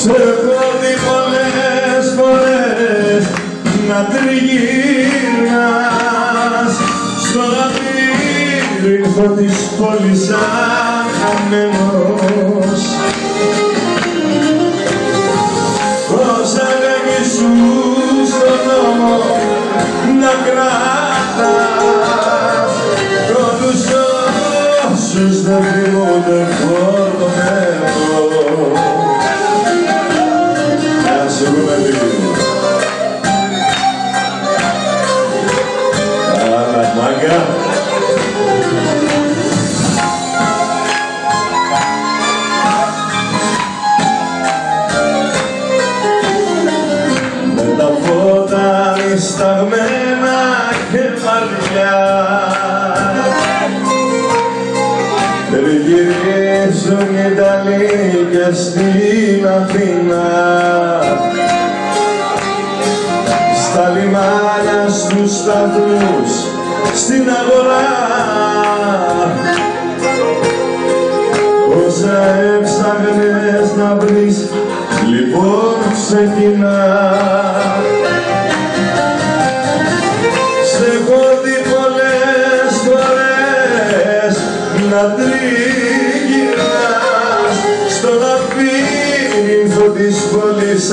Σε έχω δει πολλές φορές να τριγυρνάς στο λαβύρινθο της πόλης σαν χαμένος. Ως αγάπη σου στον νόμο να κράτας όλους όσους δεν θυμούνται φορτωμένο. Ας πούμε λίγο. Άλλα μάγκα. Με τα φώτα νησταγμένα και βαριά περιγυρίζουν οι Ιταλοί και στην Αθήνα, στα λιμάνια, στους σταθμούς, στην αγορά. Όσα έψαγνες να βρεις, λοιπόν ξεκινά. Σε έχω δει πολλές φορές να τριγυρνάς στο λαβύρινθο της πόλης.